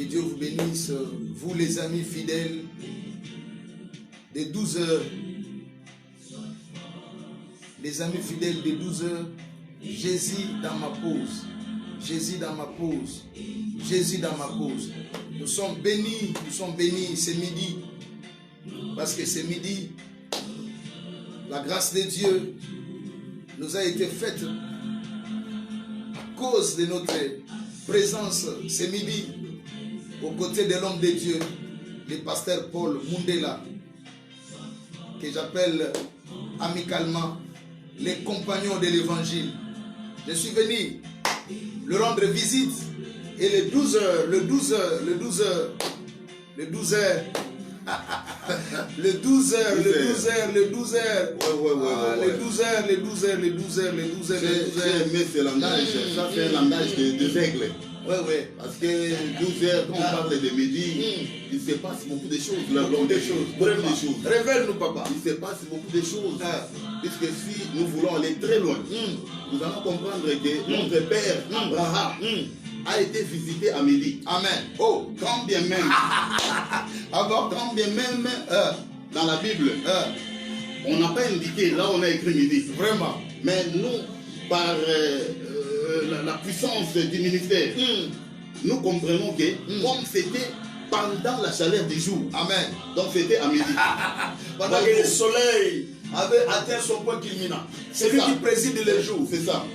Que Dieu vous bénisse, vous les amis fidèles des 12 heures. Les amis fidèles des 12 heures, Jésus dans ma pause. Jésus dans ma pause. Jésus dans ma pause. Nous sommes bénis, c'est midi. Parce que c'est midi. La grâce de Dieu nous a été faite à cause de notre présence ce midi aux côtés de l'homme de Dieu, le pasteur Paul Mundela, que j'appelle amicalement les compagnons de l'évangile. Je suis venu le rendre visite et le 12 heures, le 12 heures, le 12 heures, le 12 heures, le 12 heures, le 12 heures, le 12 heures, le 12 heures, le 12 heures, le 12 heures, le 12 heures, le 12 heures. Mais c'est langage, ça c'est un langage de règles. Oui. Parce que 12 heures, quand on parle de midi, il se passe beaucoup de choses. Beaucoup de choses. Révèle-nous, papa. Il se passe beaucoup de choses. Puisque si nous voulons aller très loin, nous allons comprendre que notre père Abraham a été visité à midi. Amen. Oh, quand bien même, quand bien même dans la Bible, on n'a pas indiqué là où on a écrit midi. Vraiment. Mais nous, par la puissance du ministère, nous comprenons que comme c'était pendant la chaleur du jour, amen, donc c'était à midi. Pendant que le soleil avait atteint son point culminant. C'est lui qui préside les jours. C'est ça.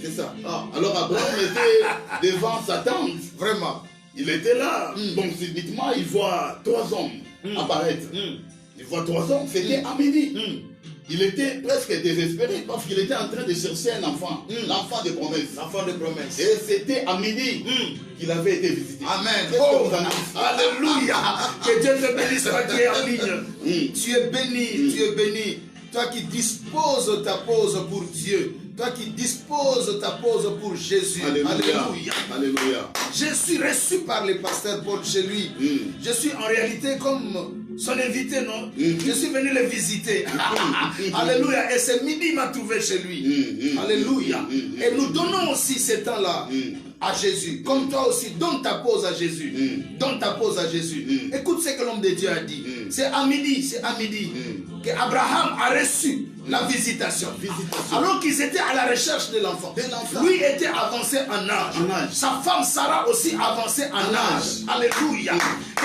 C'est ça. Alors Abraham était devant sa tente. Vraiment. Il était là. Donc subitement, il voit 3 hommes apparaître. Il voit 3 hommes, c'était à midi. Il était presque désespéré parce qu'il était en train de chercher un enfant, l'enfant de promesse. L'enfant de promesse. Et c'était à midi qu'il avait été visité. Amen. Oh, alléluia. Que Dieu te bénisse, toi qui es en ligne. Tu es béni, tu es béni. Toi qui disposes ta pause pour Dieu. Toi qui disposes ta pause pour Jésus. Alléluia. Alléluia. Je suis reçu par le pasteur Paul chez lui. Je suis en réalité comme son invité, non? Je suis venu le visiter. Alléluia. Et ce midi, il m'a trouvé chez lui. Alléluia. Et nous donnons aussi ce temps-là à Jésus. Comme toi aussi, donne ta pause à Jésus. Donne ta pause à Jésus. Écoute ce que l'homme de Dieu a dit. C'est à midi que Abraham a reçu la visitation. Alors qu'ils étaient à la recherche de l'enfant. Lui était avancé en âge. Sa femme Sarah aussi avancée en âge. Alléluia.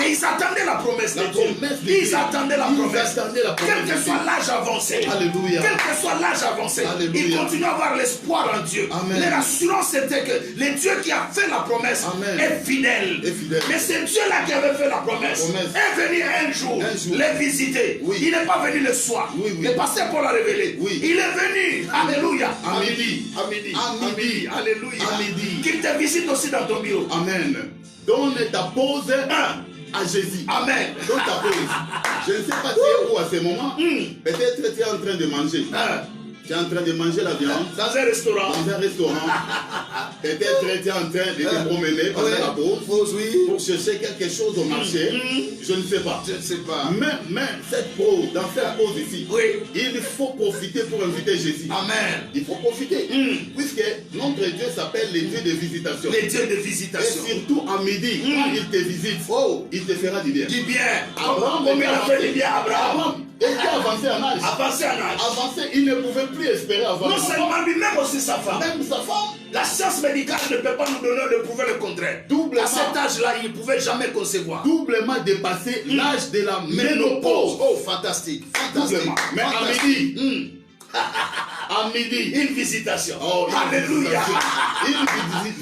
Et ils attendaient la promesse de Dieu. Ils attendaient la promesse. Quel que soit l'âge avancé. Alléluia. Quel que soit l'âge avancé. Ils continuent à avoir l'espoir en Dieu. Leur assurance était que le Dieu qui a fait la promesse est fidèle. Mais c'est Dieu-là qui avait fait la promesse. Est venu un jour les visiter. Il n'est pas venu le soir. Le pasteur Paul a révélé. Il est venu. Alléluia. À midi. Alléluia. Qu'il te visite aussi dans ton bureau. Amen. Donne ta pause à Jésus. Amen. Donne ta pause. Je ne sais pas tu es où à ce moment. Peut-être tu es en train de manger. Tu es en train de manger la viande. Dans un restaurant. Peut-être tu es en train de te promener pendant la pause pour chercher quelque chose au marché. Je ne sais pas. Mais cette pause, dans cette pause ici, il faut profiter pour inviter Jésus. Amen. Il faut profiter. Puisque notre Dieu s'appelle le Dieu de visitation. Le Dieu de visitation. Et surtout à midi, quand il te visite, il te fera du bien. Du bien. Combien a fait du bien à Abraham? Il était avancé en âge. Avancé, il ne pouvait plus espérer avoir. Non seulement lui-même aussi sa femme. Même sa femme. La science médicale ne peut pas nous donner de prouver le contraire. À cet âge-là, il ne pouvait jamais concevoir. Doublement dépassé l'âge de la ménopause. Oh, fantastique. Doublement. Mais à midi. À midi. Une visitation. Oh, alléluia. Une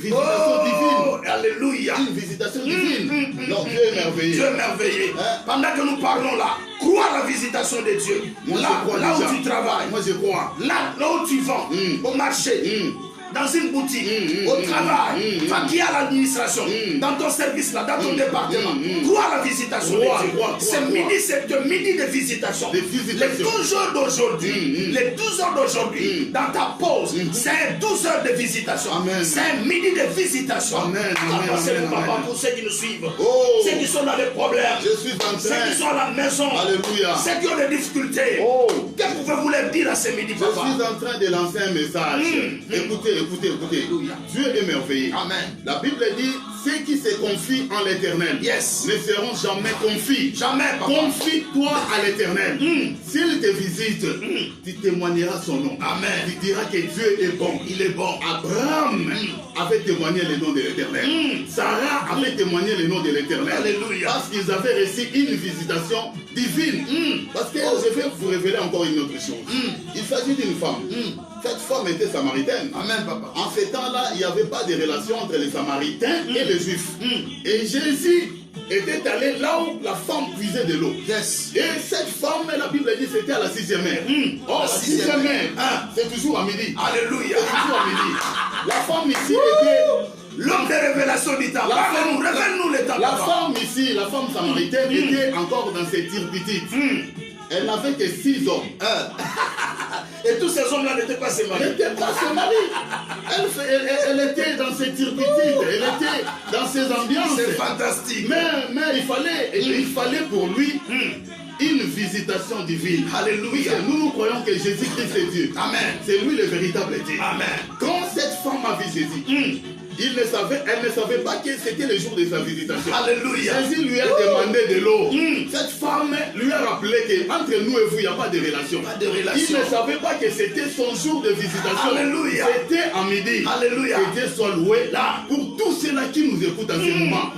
visitation divine. Alléluia. Une visitation divine. Non, Dieu est merveilleux. Dieu est merveilleux. Pendant que nous parlons là, crois à la visitation de Dieu. Moi, là où tu travailles. Moi, je crois. Là où tu vends. Au marché. Dans une boutique, au travail, qui à l'administration, dans ton service là, dans ton département, crois à la visitation de Dieu. C'est midi, c'est le midi de visitation. Les 12 heures d'aujourd'hui, dans ta pause, c'est 12 heures de visitation. C'est un midi de visitation. C'est le papa pour ceux qui nous suivent, ceux qui sont dans des problèmes, ceux qui sont à la maison, ceux qui ont des difficultés. Que pouvez-vous leur dire à ce midi, papa? Je suis en train de lancer un message. Écoutez. Dieu est merveilleux. Amen. La Bible dit, ceux qui se confient en l'Éternel Yes. ne seront jamais confis. Jamais, papa. Confie-toi à l'Éternel. S'il te visite, tu témoigneras son nom. Amen. Tu diras que Dieu est bon. Il est bon. Abraham avait témoigné le nom de l'Éternel. Sarah avait témoigné le nom de l'Éternel. Alléluia. Parce qu'ils avaient reçu une visitation divine. Parce que je vais vous révéler encore une autre chose. Il s'agit d'une femme. Cette femme était samaritaine. Amen, papa. En ces temps-là, il n'y avait pas de relation entre les Samaritains et les Juifs. Et Jésus était allé là où la femme puisait de l'eau. Yes. Et cette femme, la Bible dit, c'était à la 6e heure. Oh, la 6e heure, c'est toujours à midi. Alléluia. C'est toujours à midi. La femme ici était... L'homme de révélation du temps. Révèle-nous les temps. La femme ici, la femme samaritaine, était encore dans ses tirs petites. Elle n'avait que 6 hommes. Et tous ces hommes-là n'étaient pas ses maris. Elle n'était pas ses maris. Elle était dans ses tirs petites. Elle était dans ses ambiances. C'est fantastique. Mais il fallait pour lui une visitation divine. Alléluia. Nous croyons que Jésus-Christ est Dieu. Amen. C'est lui le véritable Dieu. Amen. Quand cette femme a vu Jésus, elle ne savait pas que c'était le jour de sa visitation. Alléluia. Jésus lui a demandé de l'eau. Cette femme lui a rappelé qu'entre nous et vous, il n'y a pas de relation. Pas de relation. Il ne savait pas que c'était son jour de visitation. Alléluia. C'était à midi. Alléluia. Que Dieu soit loué là pour tous ceux-là qui nous écoutent en ce moment.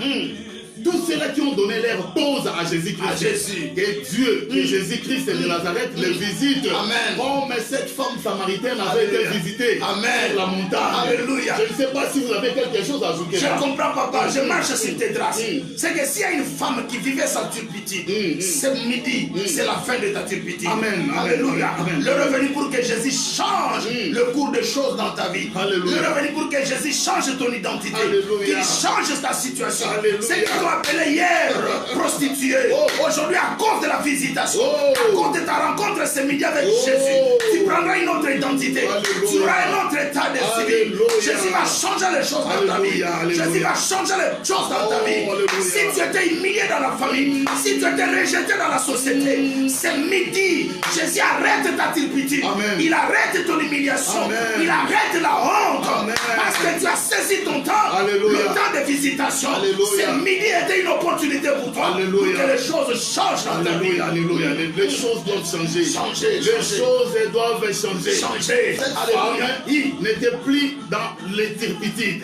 Tous ceux-là qui ont donné leur pause à Jésus-Christ. À Jésus. Que Dieu, que Jésus-Christ de Nazareth les visite. Amen. Oh, mais cette femme samaritaine avait été visitée. Amen. Sur la montagne. Alléluia. Je ne sais pas si vous avez quelque chose à ajouter. Je comprends, papa. Je marche sur tes traces. C'est que s'il y a une femme qui vivait sa turpitude, ce midi, c'est la fin de ta turpitude. Amen. Alléluia. Amen. Le revenu pour que Jésus change le cours des choses dans ta vie. Alléluia. Le revenu pour que Jésus change ton identité. Alléluia. Qu'il change ta situation. Alléluia. C'est qu'ils t'ont appelé hier prostituée. Aujourd'hui, à cause de la visitation, à cause de ta rencontre ce midi avec Jésus, tu prendras une autre identité. Alléluia. Tu auras un autre état d'esprit. Alléluia. Jésus va changer les choses dans ta vie. Alléluia. Jésus va changer les choses dans ta vie. Alléluia. Si tu étais humilié dans la famille, si tu étais rejeté dans la société, ce midi, Jésus arrête ta turpitude. Amen. Il arrête ton humiliation. Amen. Il arrête la honte. Amen. Parce que tu as saisi ton temps. Alléluia. Le temps de visitation. Alléluia. Ce midi était une opportunité pour toi. Alléluia. Pour que les choses changent dans ta vie. Alléluia, alléluia. Les choses doivent changer. Changer, Les changer. choses doivent changer. Changer. Cette Alléluia. femme, il n'était plus dans les turpitudes.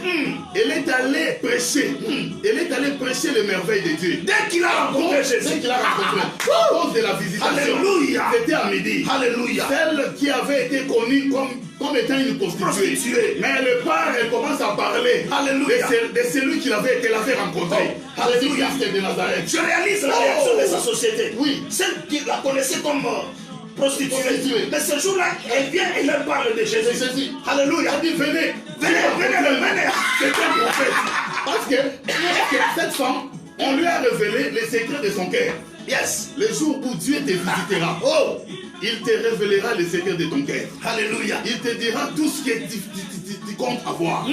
Elle est allée prêcher. Elle est allée prêcher les merveilles de Dieu. Dès qu'il a rencontré Dès Jésus. qu'il a rencontré, à cause de la visitation, Alléluia. c'était à midi. Alléluia. Celle qui avait été connue comme étant une prostituée. Mais le père, elle commence à parler Alléluia. de celui qu'elle avait rencontré. Alléluia. Jésus-Christ de Nazareth. Je réalise la réaction de sa société. Oui. Celle qui la connaissait comme prostituée. Prostituée. Mais ce jour-là, elle vient et elle parle de Jésus. C'est Jésus. Alléluia. Elle dit venez. Venez. C'est un prophète. Parce que cette femme, on lui a révélé les secrets de son cœur. Yes. Le jour où Dieu te visitera, il te révélera les secrets de ton cœur. Alléluia. Il te dira tout ce que tu comptes avoir.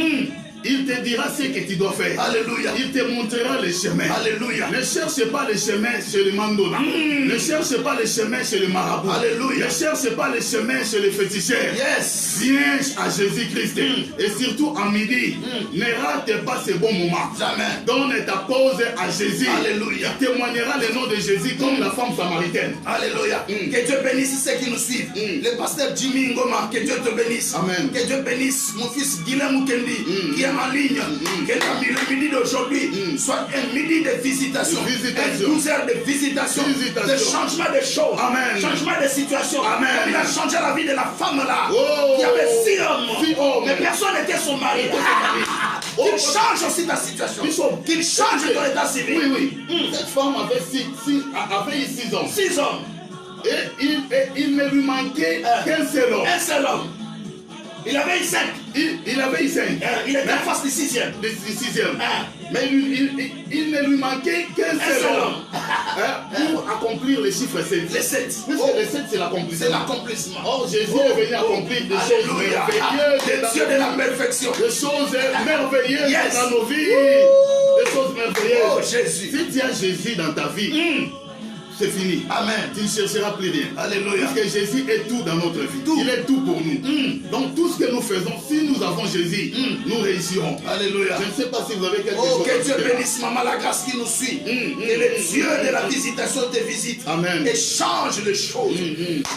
Il te dira ce que tu dois faire. Alléluia. Il te montrera les chemins. Alléluia. Ne cherche pas les chemins chez le mandona. Ne cherche pas les chemins chez le marabout. Alléluia. Ne cherche pas les chemins chez les féticheurs. Yes. Viens à Jésus-Christ. Et surtout à midi, ne rate pas ce bon moment. Jamais. Donne ta pause à Jésus. Alléluia. Il témoignera le nom de Jésus comme la femme samaritaine. Alléluia. Que Dieu bénisse ceux qui nous suivent. Le pasteur Jimmy Ngoma, que Dieu te bénisse. Amen. Que Dieu bénisse mon fils Guilhem Mukendi, qui est en ligne. Que le midi d'aujourd'hui soit un midi de visitation. Un 12 heures de visitation. De changement de choses. Amen. Changement de situation. Amen. Il a changé la vie de la femme là. Oh. Qui avait 6 hommes. 6 hommes. Mais personne n'était son mari. Qu'il change aussi ta situation. Qu'il change ton état civil. Oui. Cette femme avait eu 6 hommes. 6 hommes. Et il ne lui manquait qu'un seul homme. Un seul homme. Il avait eu 5. Il avait eu 5. Il était en face du 6e. Du 6e. Mais il ne lui manquait qu'un seul homme pour accomplir le chiffre 7. Les 7. Puisque le 7 c'est l'accomplissement. C'est l'accomplissement. Oh, Jésus est venu accomplir des choses merveilleuses. Des dieux de la perfection. Des choses merveilleuses Yes. dans nos vies. Des choses merveilleuses. Oh, Jésus. Si tu as Jésus dans ta vie, c'est fini. Amen. Tu ne chercheras plus rien. Alléluia. Parce que Jésus est tout dans notre vie. Tout. Il est tout pour nous. Donc tout ce que nous faisons, si nous avons Jésus, nous réussirons. Alléluia. Je ne sais pas si vous avez quelque Oh, chose. que Dieu bénisse, maman, la grâce qui nous suit. Que le Dieu de la visitation te visite. Amen. Et change les choses.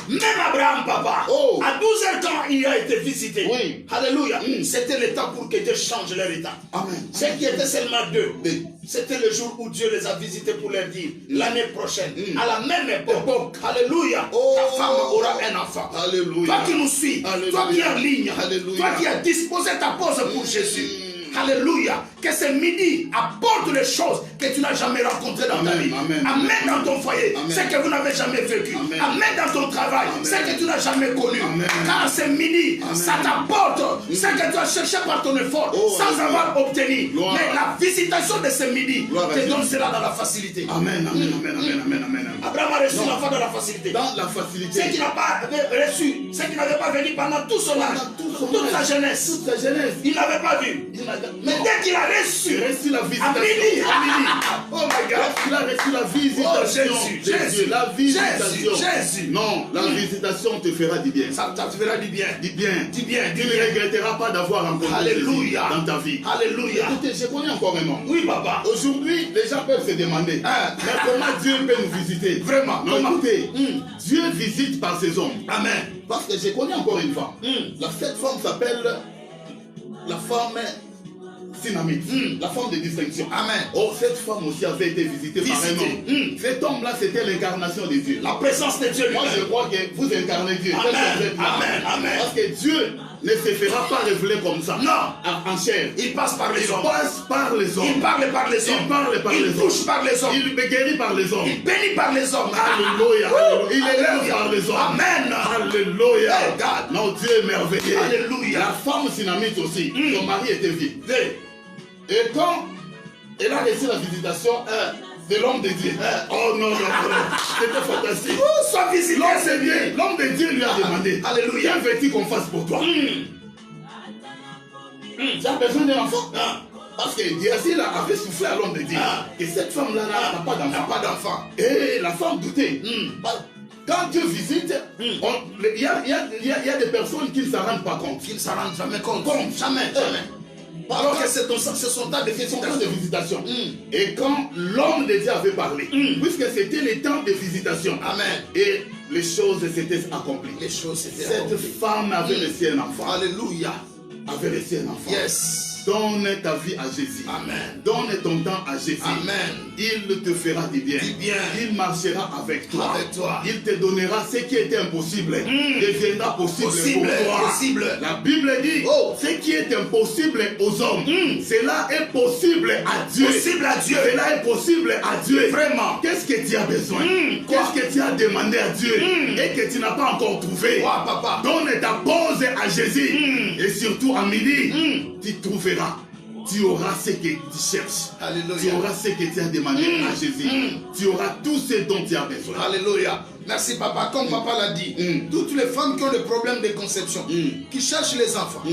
Même Abraham, papa, Oh. à 12 ans, quand il a été visité, Oui. Alléluia, c'était le temps pour que Dieu change leur état. Amen. Ce qui était seulement deux, Oui. c'était le jour où Dieu les a visités pour leur dire, l'année prochaine, à la même époque, Alléluia, Oh. ta femme aura un enfant. Alléluia. Toi qui nous suis, Alléluia. toi qui es en ligne, Alléluia. toi qui as disposé ta pause pour Jésus. Alléluia. Que ce midi apporte les choses que tu n'as jamais rencontrées dans ta Amen, vie. amen, Amène dans ton foyer amen. ce que vous n'avez jamais vécu. Amen. Amène dans ton travail Amen. ce que tu n'as jamais connu. Amen. Car ce midi, Amen. ça t'apporte ce que tu as cherché par ton effort Oh, sans Alléluia. avoir obtenu. Gloire. Mais la visitation de ce midi Gloire à te Dieu. donne cela dans la facilité. Amen, amen, amen, amen, amen, amen. Abraham a reçu l'enfant dans la facilité. Dans la Ce facilité. qui n'a pas reçu, ce qui n'avait pas venu pendant tout son âge, Tout son toute âge. sa jeunesse, Toute sa jeunesse. il n'avait pas vu. Mais dès qu'il a reçu, Il a reçu la à visitation. midi, oh my God, Il a reçu la visitation. Oh, Jésus, de Jésus, Dieu. La visitation. Jésus. Non, la visitation te fera du bien. ça te fera du bien. Du bien. Du bien, Tu du ne bien. regretteras pas d'avoir rencontré Alléluia. Jésus dans ta vie. Alléluia. Écoutez, je connais encore un homme. Oui, papa. Aujourd'hui, les gens peuvent se demander, Ah. mais comment Dieu peut nous visiter? Vraiment, Non, comment? écoutez, Dieu visite par ses hommes. Amen. Parce que je connais encore une femme. Cette femme s'appelle la femme Synamite, la femme de distinction. Amen. Oh, cette femme aussi avait été visitée par un homme. Cet homme-là, c'était l'incarnation de Dieu. La présence de Dieu Moi, je lui-même. crois que vous incarnez Dieu. Amen. Tel que vous êtes là. Amen. Amen. Parce que Dieu ne se fera pas révéler comme ça. Non. En chair. Il passe par les Il hommes. passe par les hommes. Il parle par les hommes. Il parle par les Il hommes. touche par les hommes. Il guérit par les hommes. Il bénit par les hommes. Alléluia. Ouh. Il élève Alléluia. par les hommes. Amen. Alléluia. Oh, God. Non, Dieu est merveilleux. Alléluia. La femme Synamite aussi. Son mari était vieux. Hey. Et quand elle a reçu la visitation de l'homme de Dieu. Oh non, non, non. C'était fantastique. Sois visité, L'homme de Seigneur. Dieu, l'homme de Dieu lui a demandé. Alléluia. Qu'en veux-tu qu'on fasse pour toi? Tu as besoin d'un enfant? Parce que Dieu avait soufflé à l'homme de Dieu que cette femme-là n'a pas d'enfant. Pas d'enfant. Et la femme doutait. Quand Dieu visite, il y a des personnes qui ne s'en rendent pas compte. Qui ne s'en rendent jamais compte. Jamais, jamais. Alors que c'est son temps de C'est son temps visitation. de visitation. Et quand l'homme de Dieu avait parlé, puisque c'était le temps de visitation, Amen. et les choses s'étaient accomplies. Les choses s'étaient Cette accomplies. femme avait reçu un enfant. Alléluia. Avait reçu un enfant. Yes. Donne ta vie à Jésus. Amen. Donne ton temps à Jésus. Amen. Il te fera du bien. Du bien. Il marchera avec toi. Avec toi. Il te donnera ce qui était impossible. Deviendra possible, Possible, pour toi. possible. La Bible dit, Oh. ce qui est impossible aux hommes, cela est possible à Dieu. Possible à Dieu. Cela est possible à Dieu. Vraiment. Qu'est-ce que tu as besoin? Quoi? Qu'est-ce que tu as demandé à Dieu et que tu n'as pas encore trouvé? Quoi, papa? Donne ta pause à Jésus. Et surtout à midi, tu trouveras. Tu auras ce que tu cherches. Alléluia. Tu auras ce que tu as demandé à Jésus. Tu auras tout ce dont tu as besoin. Alléluia. Merci papa. Comme papa l'a dit, toutes les femmes qui ont des problèmes de conception, qui cherchent les enfants,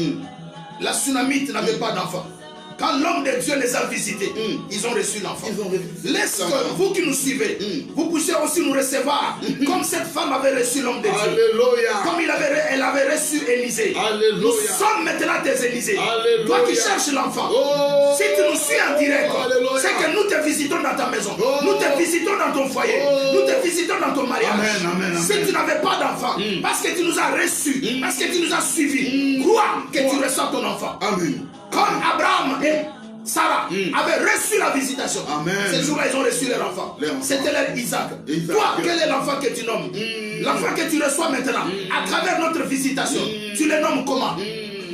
la Sunamite n'avait pas d'enfant. Quand l'homme de Dieu les a visités, ils ont reçu l'enfant. Laisse que vous qui nous suivez, vous puissiez aussi nous recevoir, comme cette femme avait reçu l'homme de Dieu. Alléluia. Comme elle avait reçu Élisée. Alléluia. Nous sommes maintenant tes Élisée. Alléluia. Toi qui cherches l'enfant. Oh. Si tu nous suis en direct, Alléluia. c'est que nous te visitons dans ta maison. Oh. Nous te visitons dans ton foyer. Nous te visitons dans ton mariage. Amen, amen, amen. Si tu n'avais pas d'enfant, parce que tu nous as reçus, parce que tu nous as suivis, crois que tu reçois ton enfant. Amen. Comme Abraham et Sarah avaient reçu la visitation. Amen. Ces jours-là, ils ont reçu leur enfant. C'était leur Isaac. Isaac. Toi, quel est l'enfant que tu nommes? L'enfant que tu reçois maintenant, à travers notre visitation, tu le nommes comment?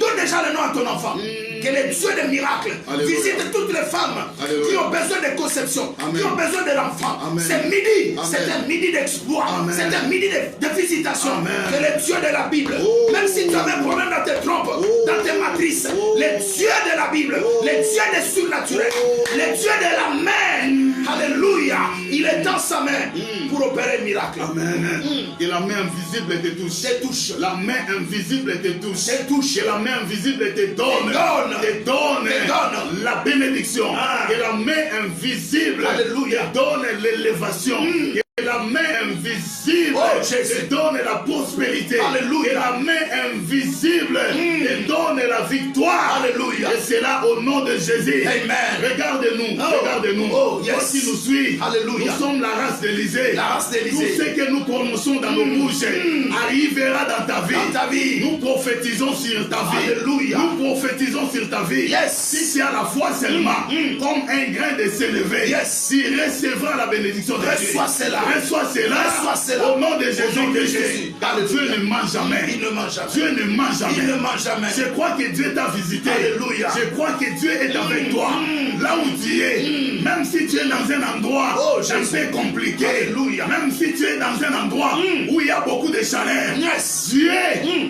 Donne déjà le nom à ton enfant. Que le Dieu des miracles Alléluia. visite toutes les femmes Alléluia. qui ont besoin de conception, Amen. qui ont besoin de l'enfant. Amen. C'est midi, Amen. c'est un midi d'exploit, Amen. c'est un midi de visitation. Amen. Que le Dieu de la Bible, Oh. même si tu avais un problème dans tes trompes, dans tes matrices, le Dieu de la Bible, le Dieu des surnaturels, le Dieu de la main, alléluia, il est dans sa main pour opérer un miracle. Amen. Que la main invisible te touche. Te touche. La main invisible te touche. Te touche. Que la main invisible te donne. Te donne. La bénédiction. Ah. Que la main invisible Alléluia. te donne l'élévation. La main invisible te donne la prospérité. Alléluia. Et la main invisible te donne la victoire. Alléluia. Et c'est là au nom de Jésus. Amen. Regardez-nous. Regardez-nous. Oh, yes. Toi qui nous suis. Alléluia. Nous sommes la race d'Élysée. La race d'Élysée. Tout ce que nous prononçons dans nos bouches arrivera dans ta vie. Dans ta vie. Nous prophétisons sur ta vie. Alléluia. Nous prophétisons sur ta vie. Yes. Si tu as la foi seulement, comme un grain de s'élever, Yes. tu recevras la bénédiction de Dieu. Reçois cela. Reçois cela. Reçois cela. Au nom de Jésus. Jésus-Christ. Car Dieu ne ment jamais. Il ne ment jamais. Dieu ne ment jamais. Il ne ment jamais. Je crois que Dieu t'a visité. Alléluia. Je crois que Dieu est avec toi. Là où tu es, même si tu es dans un endroit un peu compliqué, Alléluia. même si tu es dans un endroit où il y a beaucoup de chaleur, Yes. Dieu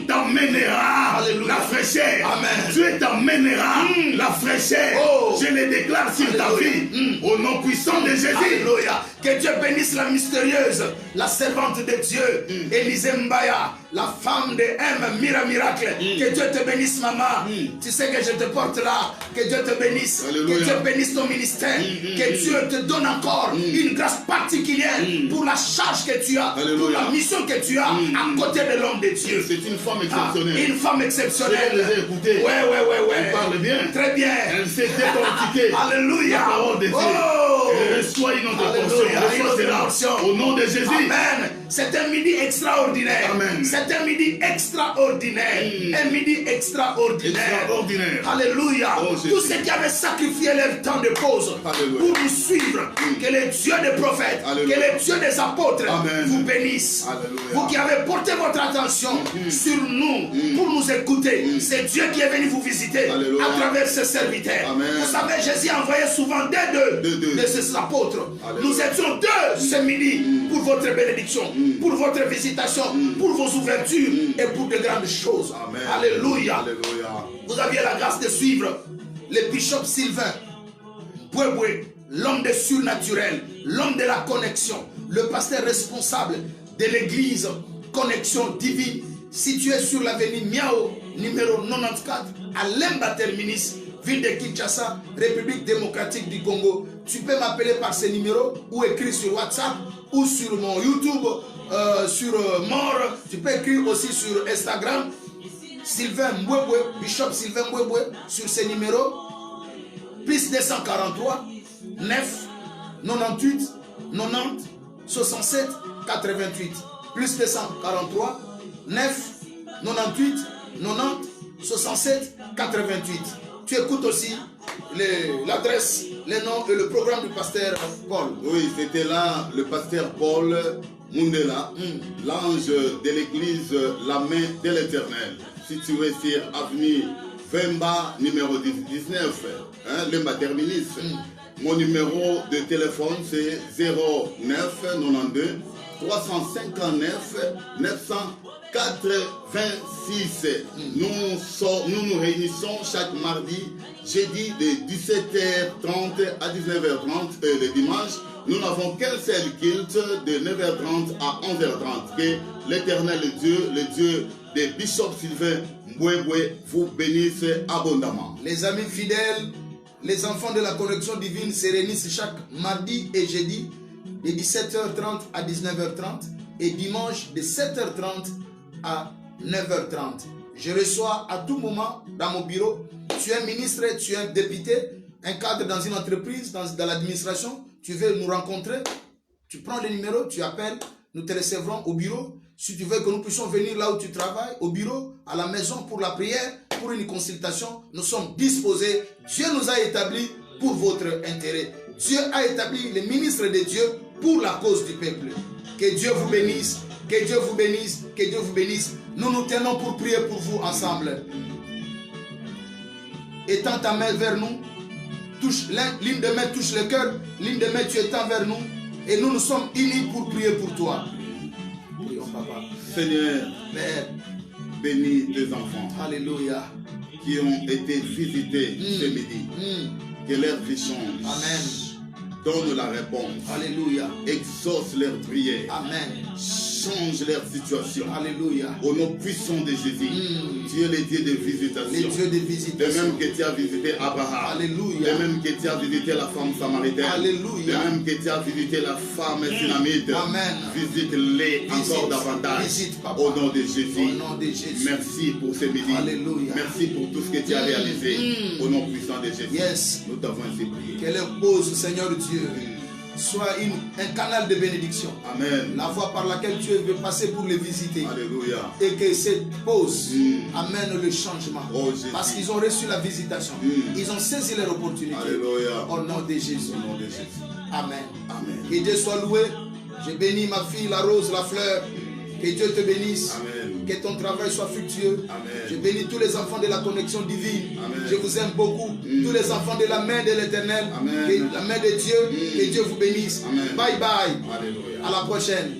t'emmènera Alléluia. la fraîcheur. Amen. Dieu t'emmènera la fraîcheur. Oh. Je le déclare sur ta Alléluia. vie au nom puissant de Jésus. Alléluia. Que Dieu bénisse la mystérieuse, la servante de Dieu, Élisée Mbaya, la femme de M, Miracle. Que Dieu te bénisse, maman. Tu sais que je te porte là. Que Dieu te bénisse. Alléluia. Que Dieu bénisse ton ministère. Que Dieu te donne encore une grâce particulière pour la charge que tu as, pour Alléluia. la mission que tu as à côté de l'homme de Dieu. C'est une femme Ah, exceptionnelle. une femme Je exceptionnelle. les ai écoutées. Ouais. Elle parle bien. Très bien. Elle sait décortiquer Alléluia. la parole de Dieu. Oh. Et reçois une autre portion. Alléluia. Reçois Une cela. portion. Au nom de Jésus. Amen. C'est un midi extraordinaire. Amen. C'est un midi extraordinaire. Un midi extraordinaire. Extraordinaire. Alléluia. Oh, Jésus. Tous ceux qui avaient sacrifié leur temps de pause Alléluia. pour nous suivre, que le Dieu des prophètes, Alléluia. que le Dieu des apôtres Amen. vous bénisse. Alléluia. Vous qui avez porté votre attention sur nous pour nous écouter, c'est Dieu qui est venu vous visiter Alléluia. à travers ses serviteurs. Amen. Vous savez, Jésus envoyait souvent deux de ses apôtres. Alléluia. Nous étions deux ce midi pour votre bénédiction, pour votre visitation, pour vos ouvertures et pour de grandes choses. Amen. Alléluia. Alléluia. Vous aviez la grâce de suivre le bishop Sylvain Bouéboué, l'homme de surnaturel, l'homme de la connexion, le pasteur responsable de l'église Connexion Divine, située sur l'avenue Miao, numéro 94, à Lemba Terminus, ville de Kinshasa, République démocratique du Congo. Tu peux m'appeler par ce numéro ou écrire sur WhatsApp ou sur mon YouTube, sur More. Tu peux écrire aussi sur Instagram. Sylvain Mbouéboué, Bishop Sylvain Mbouéboué, sur ce numéro, plus 243 9 98 90 67 88, plus 243 9 98 90 67 88. Tu écoutes aussi l'adresse, les noms et le programme du pasteur Paul. Oui, c'était là le pasteur Paul Mundela, l'ange de l'église La Main de l'Éternel, situé sur avenue Vemba, numéro 19, Lemba Terminus. Mon numéro de téléphone c'est 09 92 359 986. Nous nous réunissons chaque mardi, jeudi de 17h30 à 19h30 et le dimanche. Nous n'avons qu'un seul culte de 9h30 à 11h30. Que l'Éternel Dieu, le Dieu de Bishop Sylvain Mbouéboué, vous bénisse abondamment. Les amis fidèles, les enfants de la connexion divine se réunissent chaque mardi et jeudi de 17h30 à 19h30 et dimanche de 7h30 à 9h30. Je reçois à tout moment dans mon bureau. Tu es ministre, tu es député, un cadre dans une entreprise, dans l'administration. Tu veux nous rencontrer, tu prends le numéro, tu appelles, nous te recevrons au bureau. Si tu veux que nous puissions venir là où tu travailles, au bureau, à la maison pour la prière, pour une consultation, nous sommes disposés. Dieu nous a établis pour votre intérêt. Dieu a établi les ministres de Dieu pour la cause du peuple. Que Dieu vous bénisse, que Dieu vous bénisse, que Dieu vous bénisse. Nous nous tenons pour prier pour vous ensemble. Étends ta main vers nous. Touche l'une de main touche le cœur, l'une de main tu étends vers nous. Et nous nous sommes unis pour prier pour toi. Prions, papa. Seigneur, Père, bénis tes enfants alléluia. qui ont été visités ce midi. Que leur vie change. Amen. Donne la réponse. Alléluia. Exauce leurs prières. Amen. change leur situation. Alléluia. Au nom puissant de Jésus. Tu es le Dieu de visitation. Les dieux de De visitation. même que tu as visité Abraham. Alléluia. De même que tu as visité la femme samaritaine. Alléluia. De même que tu as visité la femme sunamite. Amen. Visite-les encore davantage. Visite, papa. Au nom de Jésus. Au nom de Jésus. Merci pour ce midi. Alléluia. Merci pour tout ce que tu as réalisé. Au nom puissant de Jésus. Yes. Nous t'avons ainsi prié. Qu'elle impose, Seigneur Dieu, soit un canal de bénédiction. Amen. La voie par laquelle tu veux passer pour les visiter. Alléluia. Et que cette pause amène le changement. Oh, Jésus. Parce qu'ils ont reçu la visitation. Ils ont saisi leur opportunité. Alléluia. Au nom de Jésus. Au nom de Jésus. Amen. Amen. Que Dieu soit loué. Je bénis ma fille, la rose, la fleur. Que Dieu te bénisse. Amen. Que ton travail soit fructueux. Amen. Je bénis tous les enfants de la connexion divine. Amen. Je vous aime beaucoup. Tous les enfants de la main de l'Éternel. Amen. Que la main de Dieu. Que Dieu vous bénisse. Amen. Bye bye. Alléluia. À la prochaine.